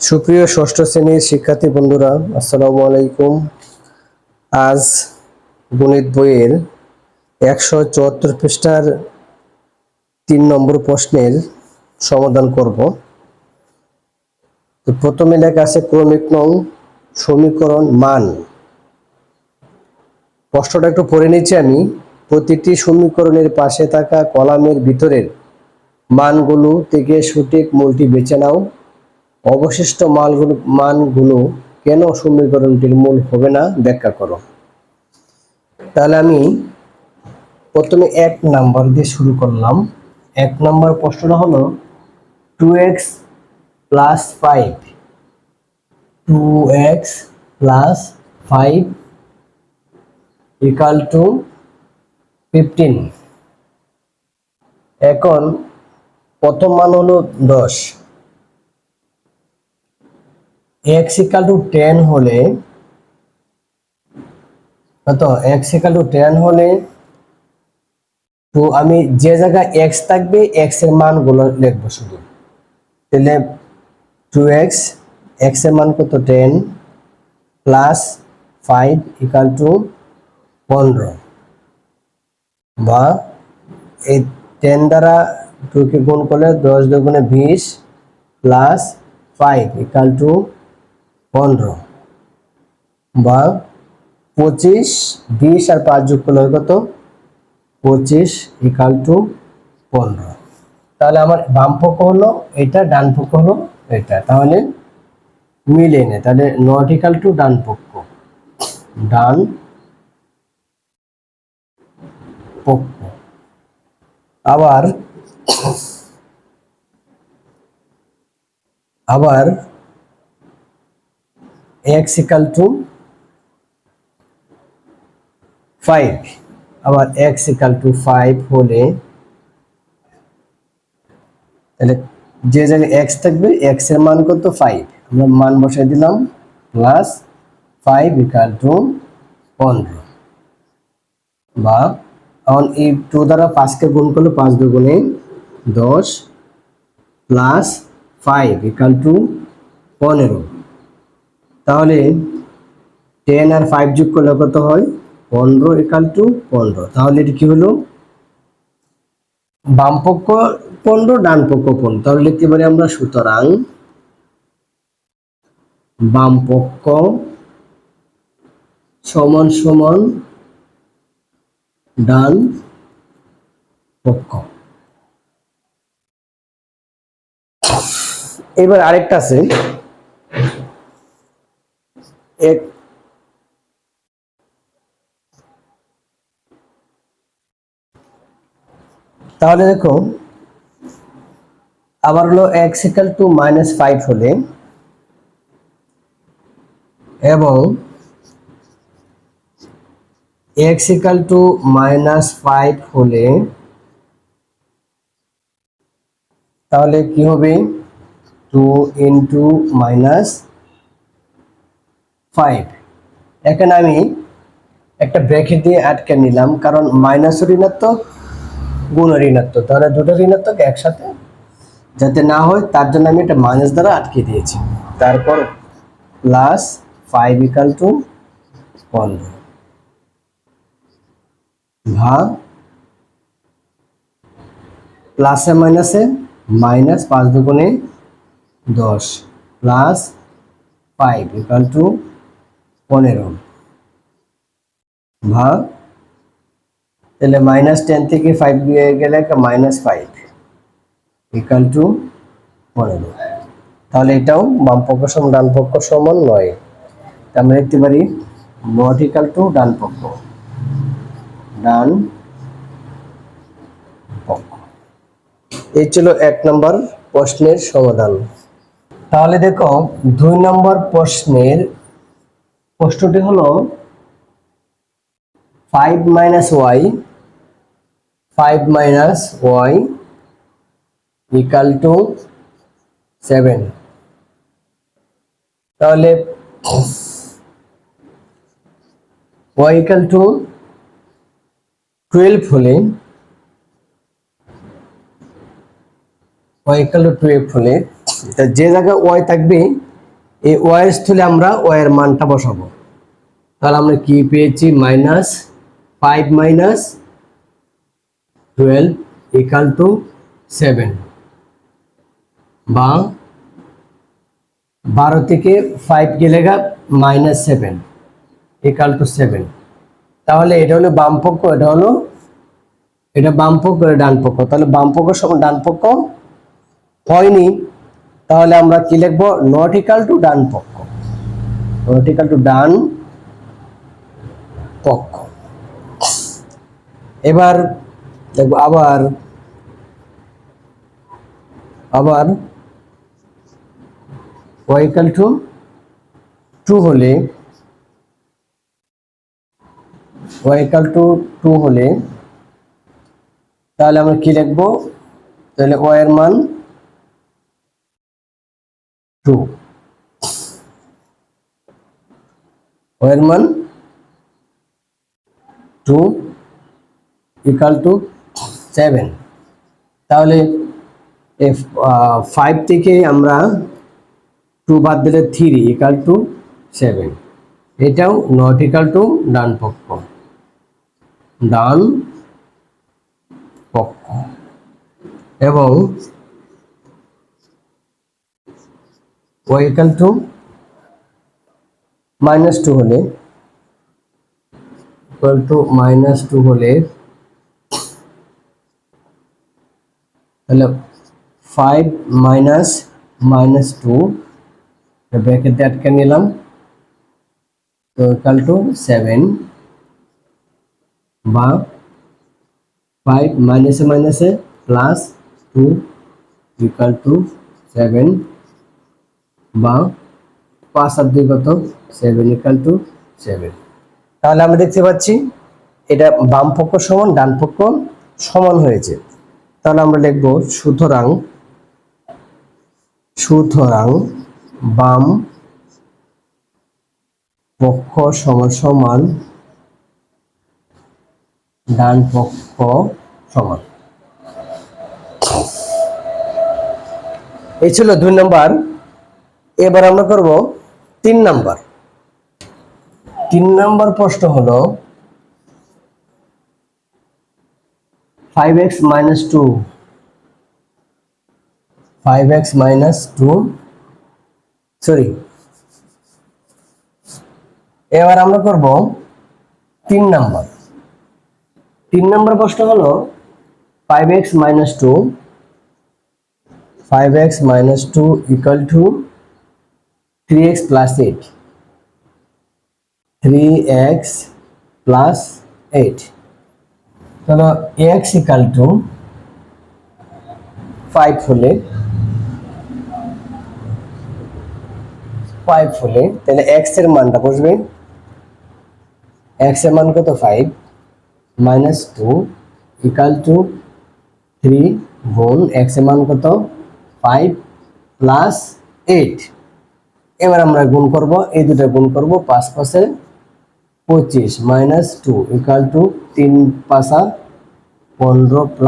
সুপ্রিয় ষষ্ঠ শ্রেণীর শিক্ষার্থী বন্ধুরা, আসসালামু আলাইকুম। আজ গণিত বইয়ের 174 পৃষ্ঠার 3 নম্বর প্রশ্নের সমাধান করব। তো প্রথমে লেখা আছে ক্রমিক নং সমীকরণ মান। প্রশ্নটা একটু পড়ে নিচ্ছি আমি। প্রতিটি সমীকরণের পাশে থাকা কলামের ভিতরের মানগুলো থেকে সঠিক মূলটি বেছে নাও। অবশিষ্ট মানগুলো কেন সমীকরণটির মূল হবে না ব্যাখ্যা করো। তাহলে আমি প্রথমে 1 নাম্বার দিয়ে শুরু করলাম। 1 নাম্বার প্রশ্নটা হলো 2x + 5 2x + 5 = 15। এখন প্রথম মান হলো 10। x = 10 হলে x = 10 হলে তো আমি যে জায়গায় x থাকবে x এর মানগুলো লিখবো শুধু। তাহলে 2x x এর মান কত 10 + 5 = 15 বা এই 10 দ্বারা 2 কে গুণ করলে 10 × 2 = 20 + 5 = 15 বা 25 20 আর 5 যোগ করলে কত 25 = 15। তাহলে আমার বাম পক্ষ হলো এটা, ডান পক্ষ হলো এটা, তাহলে মিলে নে। তাহলে নট ইকাল টু ডান পক্ষ আবার x = 5 আবার x = 5 হলে তাহলে যে জায়গায় x থাকবে x এর মান কত 5, আমরা মান বসাই দিলাম প্লাস 5 = 15 বা এখন এই 2 দ্বারা 5 কে গুণ করলে 5 × 2 = 10 প্লাস 5 = 15। তাহলে 10 আর 5 যোগ করলে কত হয় 15 = 15। তাহলে এটা কি হলো বাম পক্ষ 15 ডান পক্ষ 15। তাহলে লিখতে পারি আমরা সুতরাং বাম পক্ষ সমান সমান ডান পক্ষ। এবার আরেকটা আছে তাহলে দেখো আবার হলো x = -5 হলে এবং x = -5 হলে তাহলে কি হবে 2 × -5। এখানে আমি একটা ব্র্যাকেট দিয়ে আটকে নিলাম, কারণ মাইনাস ঋণাত্মক গুণ ঋণাত্মক, তাহলে দুটো ঋণাত্মক একসাথে যাতে না হয় তার জন্য আমি একটা মাইনাস দ্বারা আটকে দিয়েছি। তারপর +5 = 15 ভাগ প্লাসে মাইনাসে মাইনাস 5 × 2 = 10 প্লাস 5 = 15 ভাগ, তাহলে -10 থেকে 5 দিয়ে গেলে -5 = 15। তাহলে এটাও বাম পক্ষ সমান ডান পক্ষ সমান নয়। আমরা লিখতে পারি নট ইকাল টু ডান পক্ষ এই ছিল 1 নম্বর প্রশ্নের সমাধান। তাহলে দেখো 2 নম্বর প্রশ্নটি হলো 5 - y = 7। তাহলে y = 12 হলে যে জায়গায় y থাকবে এই ওয়াই এর স্থলে আমরা ওয়াই এর মানটা বসাবো। তাহলে আমরা কি পেয়েছি, -5 - 12 = 7, বা 12 থেকে 5 গেলে -7 = 7। তাহলে এটা হলো বাম পক্ষ, এটা বাম পক্ষ, এটা ডান পক্ষ। তাহলে বাম পক্ষ সমান ডান পক্ষ হয়নি, তাহলে আমরা কি লিখবো, নট ইকাল টু ডান পক্ষ, নট ইকাল টু ডান পক্ষ। এবার দেখবো আবার y ইকাল টু 2 হলে, y ইকাল টু 2 হলে তাহলে আমরা কি লিখবো, তাহলে y এর মান 2, y এর মান 2 = 7। তাহলে 5 থেকে আমরা 2 বাদ দিলে 3 = 7। এটাও নট ইকাল টু ডান পক্ষ, ডান পক্ষ। এবং y ইকাল টু -2 হলে, -2 হলে তাহলে 5 - -2 ব্র্যাকেটে আটকে নিলাম, তো ইকাল টু 7, বা 5 মাইনাসে মাইনাসে +2 = 7, বা 5 আর 2 কত, 7 = 7। তাহলে আমরা দেখতে পাচ্ছি এটা বাম পক্ষ সমান ডান পক্ষ সমান হয়েছে। তাহলে আমরা লিখব, সুতরাং বাম পক্ষ সমান ডান পক্ষ সমান। এই ছিল 2 নাম্বার। এবার আমরা করব 3 নাম্বার। 3 নাম্বার প্রশ্ন হলো 5x - 2, 5x - 2, সরি, এবার আমরা করব 3 নাম্বার। 3 নাম্বার প্রশ্ন হলো 5x - 2, 5x - 2 = 3x + 8, 3x + 8। তাহলে x = 5 হলে, তাহলে x এর মানটা বসবে, x এর মান কত, 5 - 2 = 3 গুণ x এর মান কত, 5 + 8। এবার আমরা গুণ করব, এই দুটো গুণ করব, 5 × 5 = 25 - 2 = 3 × 5 = 15 +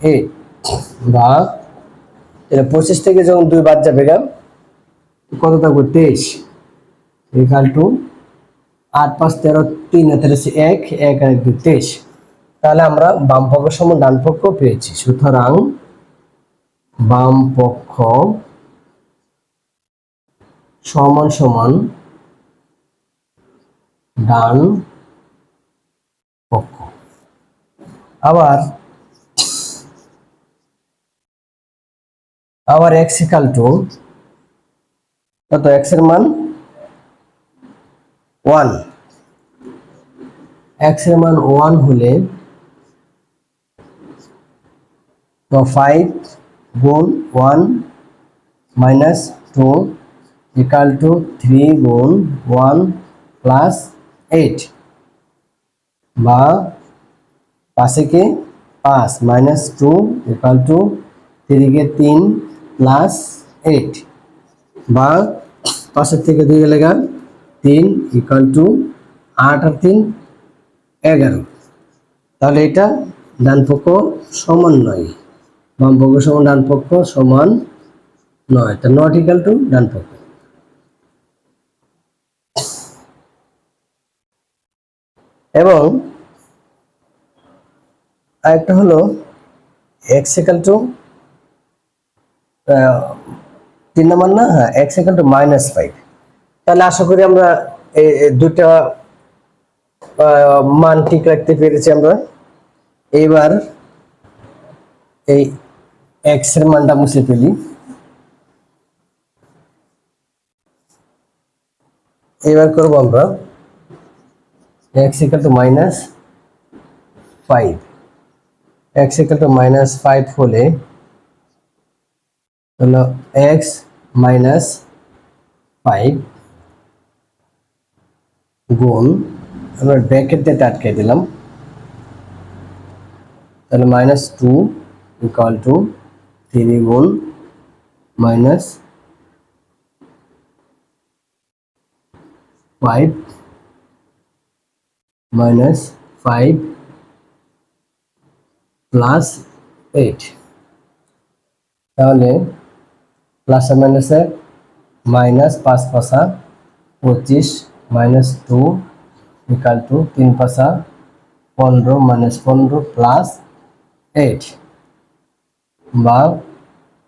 8, বা 25 থেকে যখন 2 বাদ যাবে কত থাকবে, 23 = 8 × 5 = 13, 3 × 3 = 1, 1 আর 2 23। তাহলে আমরা বাম পক্ষ সমান ডান পক্ষ পেয়েছি। সুতরাং বাম পক্ষ সমান ডান পক্ষ। আবার x = কত, x এর মান 1, x এর মান 1 হলে তো 5 গুণ 1 - 2 = 3 গুণ 1 + 8, বা 5 কে 5 - 2 = 3 কে 3 + 8, বা 5 থেকে 2 গেলে 3 = 8 আর 3 11। তাহলে এটা ডান পক্ষ সমান নয়, বাম পক্ষ সমান ডান পক্ষ সমান নয়, তা নট ইকাল টু ডান পক্ষ। এবং আরেকটা হলো এক্স ইকাল টু 3 নম্বর না, হ্যাঁ এক্স ইকাল টু -5। তাহলে আশা করি আমরা এই দুটা মান ঠিক রাখতে পেরেছি আমরা। এইবার এই এক্স এর মানটা মুছে ফেলি। এবার করব আমরা x equal to -5। x equal to -5 হলে হলো x -5 গুণ, আমরা ব্র্যাকেট দিয়ে আটকে দিলাম, তাহলে -2 ইকুয়াল টু 3 গুণ -5 -5 প্লাস 8। তাহলে প্লাস আর মাইনাসে -5 পাশা 25 -2 ইকুয়াল টু 3 পাশা 15 -15 প্লাস 8 বা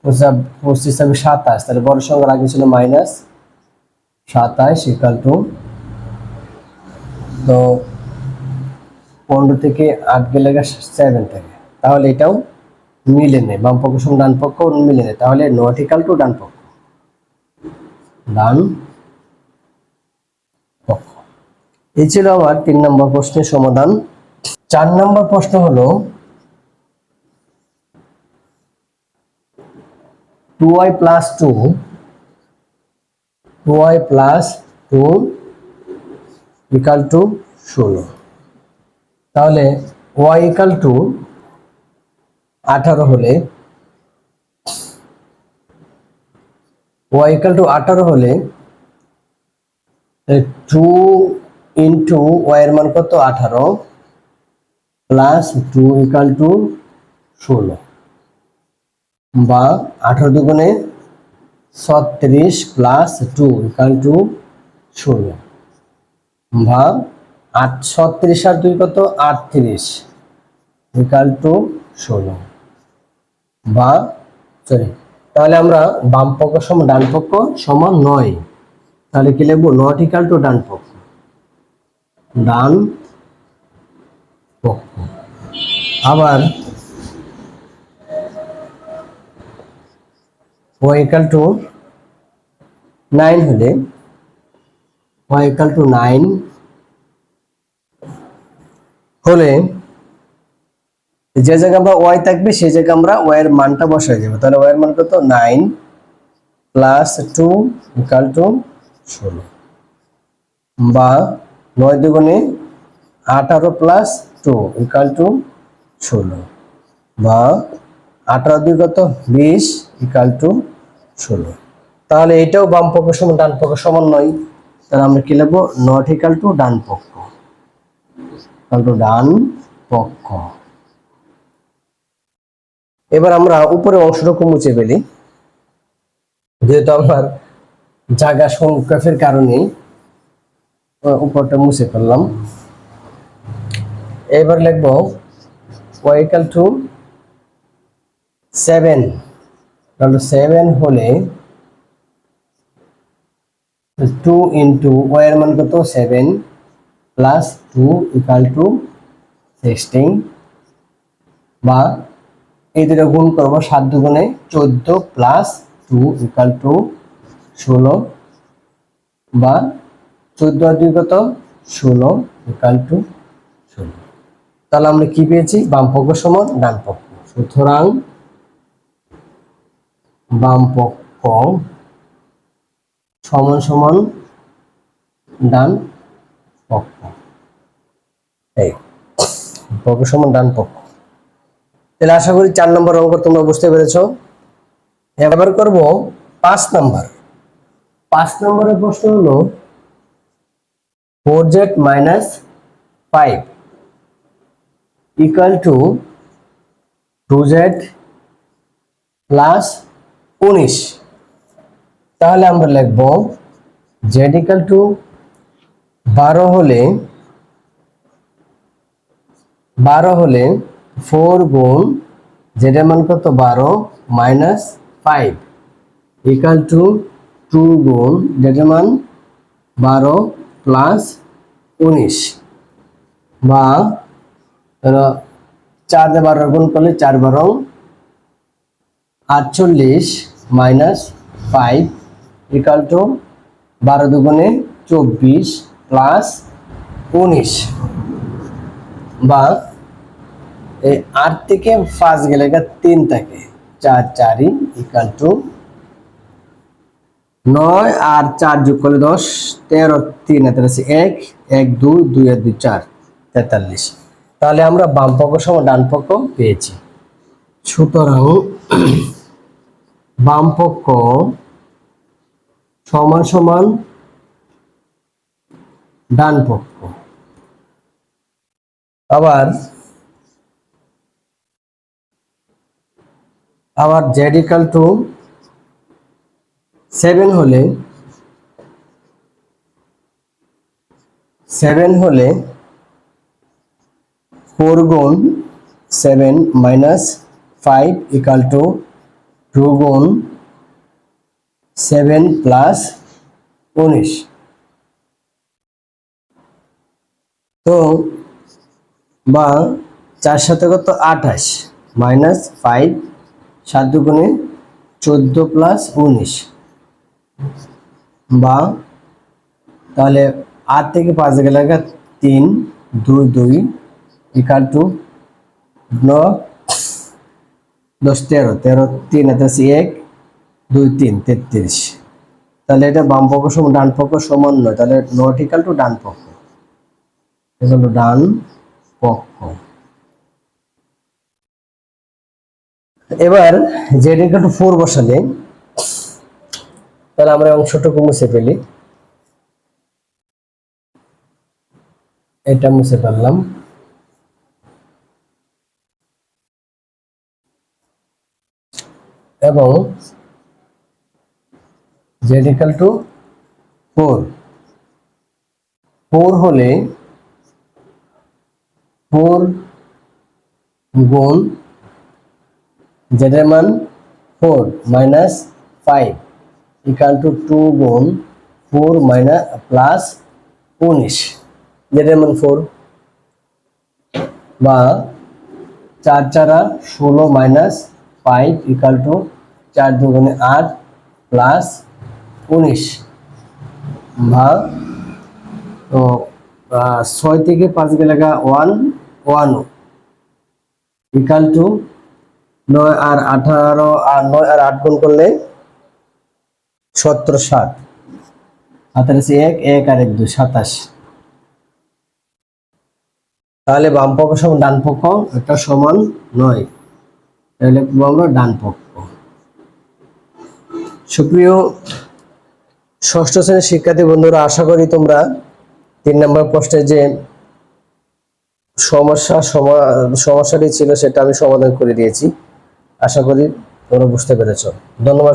25 হবে 27। তাহলে বড় সংখ্যার আগে ছিল -27 ইকুয়াল টু, তো 15 থেকে 8 গেলে 7 থাকে, তাহলে এটাও মিলে নেই, বাম পক্ষ সঙ্গে ডান পক্ষ মিলে নেই, তাহলে নট ইকুয়াল টু ডান পক্ষ। এই ছিল আমার 3 নম্বর প্রশ্নের সমাধান। 4 নম্বর প্রশ্ন হলো 2y প্লাস 2 ইকুয়াল টু 16। তাহলে y ইকুয়াল টু 18 হলে y 2 ইন্টু y এর মান কত 18 প্লাস 2 ইকুয়াল টু 16 বা 18 দুগুণে 36 প্লাস 2 ইকুয়াল টু 16 বা 36 আর 2 কত 38 ইকুয়াল টু 16 বা সরি, তাহলে আমরা বাম পক্ষ সমান ডান পক্ষ সমান 9। তাহলে কি লিখবো, নট ইকুয়াল টু ডান পক্ষ। আবার y ইকুয়াল টু 9 হলে y ইকুয়াল টু 9 হলে যে জায়গায় আমরা y থাকবে সেই জায়গায় আমরা y এর মানটা বসাই দেব। তাহলে y এর মান কত 9 প্লাস 2 ইকুয়াল টু 16 বা 9 দুগুণে 18 প্লাস 2 ইকুয়াল টু 16 বা 18 দুই কত 20 ইকুয়াল টু 16। তাহলে এটাও বাম পক্ষ সমান ডান পক্ষ সমান নয়, তাহলে আমরা কি লিখবো, নট ইকুয়াল টু ডান পক্ষ, ডান পক্ষ। এবার আমরা উপরে অংশটুকু মুছে ফেলি, যেহেতু আমার জায়গা সংকোচের কারণে উপরটা মুছে ফেললাম। এবার লিখবো y ইকুয়াল টু 7। তাহলে 7 হলে 2 ইন্টু y এর মান কত 7 প্লাস 2 ইকুয়াল টু 16 বা এই দুটো গুণ করবো, 7 দুগুণে 14 প্লাস 2 ইকুয়াল টু 16 বা 14 আর 2 কত 16 ইকুয়াল টু 16। তাহলে আমরা কি পেয়েছি, বাম পক্ষ সমান ডান পক্ষ, সুতরাং বাম পক্ষ সমান সমান ডান পক্ষ, এই পক্ষ সমান ডান পক্ষ। তাহলে আশা করি 4 নম্বর অঙ্ক তোমরা বুঝতে পেরেছো। এবার করব 5 নম্বর। 5 নম্বরের প্রশ্ন হলো 4z minus 5 equal to 2z plus 19। তাহলে আমরা লিখব z ইকুয়াল টু 12 হলে 12 হলে 4 গুণ যেটার মান কত 12 মাইনাস 5 ইকুয়াল টু 2 গুণ যেটার মান 12 প্লাস 19 বা 4 দিয়ে 12 গুণ করলে 4 12 48 মাইনাস 5 ইকুয়াল টু 12 দুগুণে 24 প্লাস 19 বা এই 8 থেকে 5 গেলে 3 থাকে 4 4 ইকুয়াল টু 9 আর 4 যোগ করলে 10 13 3 এত আছে 1 1 2 2 আর 2 4 43 তাহলে আমরা বাম পক্ষ সমান ডান পক্ষ পেয়েছি সুতরাং বাম পক্ষ সমান সমান ডান পক্ষ আবার z ইকুয়াল টু 7 হলে 4 গুণ 7 মাইনাস 5 ইকুয়াল টু 2 গুণ 7 প্লাস 19 তো বা 4 সাথে কত 28 মাইনাস 5 7 দুগুণে 14 প্লাস 19 বা তাহলে 8 থেকে 5 গেলে 3 2 2 ইকুয়াল টু 9 10 13 13 3 এত আছে 1 2 3 33 তাহলে এটা বাম পক্ষ সমান ডান পক্ষ সমান নয় তাহলে নট ইকুয়াল টু ডান পক্ষ এগুলো ডান পক্ষ এবার z ইকুয়াল টু 4 বসালে তাহলে আমরা অংশটুকু মুছে ফেলি এটা মুছে ফেললাম এবং z ইকুয়াল টু 4 হলে 4 গুণ z এর মান 4 মাইনাস 5 ইকুয়াল টু 2 গুণ 4 মাইনাস প্লাস 19 z এর মান 4 বা 4 4 16 মাইনাস 5 ইকুয়াল টু 4 দুগুণে 8 প্লাস 19 বা তো 6 থেকে 5 গেলে 1 1 ইকুয়াল টু 9 আর 18 আর 9 আর 8 গুণ করলে 17 7 হাতের আছে 1 1 আর 1 2 27 তাহলে বাম পক্ষ সমান ডান পক্ষ এটা সমান নয় তাহলে আমরা ডান পক্ষ সুপ্রিয় ষষ্ঠ শ্রেণীর শিক্ষার্থী বন্ধুরা আশা করি তোমরা 3 নম্বর প্রশ্নের যে সমস্যাটি ছিল সেটা আমি সমাধান করে দিয়েছি আশা করি তোমরা বুঝতে পেরেছো ধন্যবাদ